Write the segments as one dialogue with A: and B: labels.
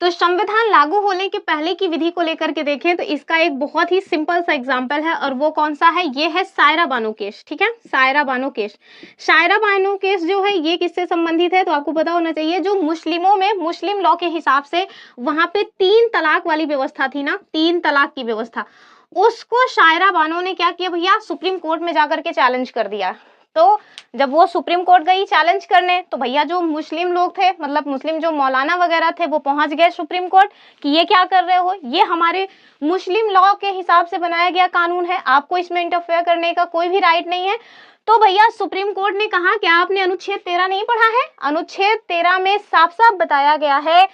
A: तो संविधान लागू होने के पहले की विधि को लेकर के देखें तो इसका एक बहुत ही सिंपल सा एग्जांपल है और वो कौन सा है, ये है सायरा बानो केस। ठीक है, सायरा बानो केस। सायरा बानो केस जो है ये किससे संबंधित है, तो आपको पता होना चाहिए जो मुस्लिमों में मुस्लिम लॉ के हिसाब से वहां पे 3 तलाक वाली व्यवस्था थी ना, 3 तलाक की व्यवस्था, उसको सायरा बानो ने क्या किया भैया, सुप्रीम कोर्ट में जाकर के चैलेंज कर दिया। तो जब वो सुप्रीम कोर्ट गई चैलेंज करने तो भैया जो मुस्लिम लोग थे, मतलब मुस्लिम जो मौलाना वगैरह थे, वो पहुंच गए सुप्रीम कोर्ट कि ये क्या कर रहे हो, ये हमारे मुस्लिम लॉ के हिसाब से बनाया गया कानून है, आपको इसमें इंटरफेयर करने का कोई भी राइट नहीं है। तो भैया सुप्रीम कोर्ट ने कहा क्या आपने अनुच्छेद 13 नहीं पढ़ा है, अनुच्छेद 13 में साफ साफ बताया गया है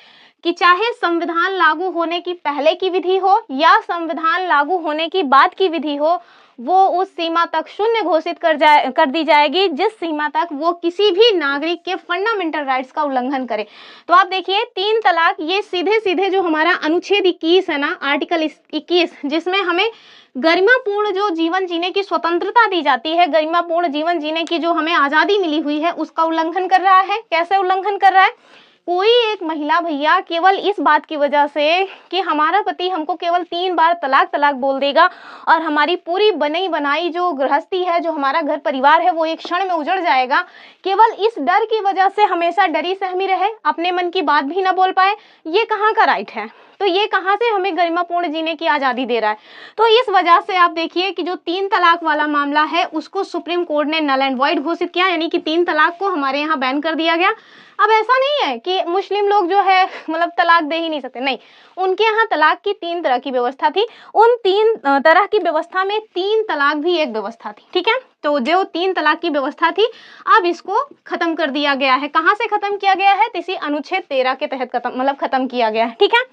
A: कि चाहे संविधान लागू होने की पहले की विधि हो या संविधान लागू होने की बाद की विधि हो, वो उस सीमा तक शून्य घोषित कर दी जाएगी जिस सीमा तक वो किसी भी नागरिक के फंडामेंटल राइट्स का उल्लंघन करे। तो आप देखिए 3 तलाक ये सीधे सीधे जो हमारा अनुच्छेद 21 है ना, आर्टिकल 21, जिसमें हमें गरिमापूर्ण जो जीवन जीने की स्वतंत्रता दी जाती है, गरिमापूर्ण जीवन जीने की जो हमें आजादी मिली हुई है, उसका उल्लंघन कर रहा है। कैसे उल्लंघन कर रहा है, कोई एक महिला भैया केवल इस बात की वजह से कि हमारा पति हमको केवल 3 बार तलाक तलाक बोल देगा और हमारी पूरी बनी बनाई जो गृहस्थी है, जो हमारा घर परिवार है, वो एक क्षण में उजड़ जाएगा, केवल इस डर की वजह से हमेशा डरी सहमी रहे, अपने मन की बात भी ना बोल पाए, ये कहाँ का राइट है, तो ये कहाँ से हमें गरिमापूर्ण जीने की आज़ादी दे रहा है। तो इस वजह से आप देखिए कि जो 3 तलाक वाला मामला है उसको सुप्रीम कोर्ट ने नल एंड वॉइड घोषित किया, यानी कि 3 तलाक को हमारे यहाँ बैन कर दिया गया। अब ऐसा नहीं है कि मुस्लिम लोग जो है मतलब तलाक दे ही नहीं सकते, नहीं, उनके यहाँ तलाक की 3 तरह की व्यवस्था थी, उन 3 तरह की व्यवस्था में 3 तलाक भी एक व्यवस्था थी। ठीक है, तो जो 3 तलाक की व्यवस्था थी अब इसको खत्म कर दिया गया है। कहाँ से खत्म किया गया है, तो इसी अनुच्छेद 13 के तहत खत्म किया गया है। ठीक है।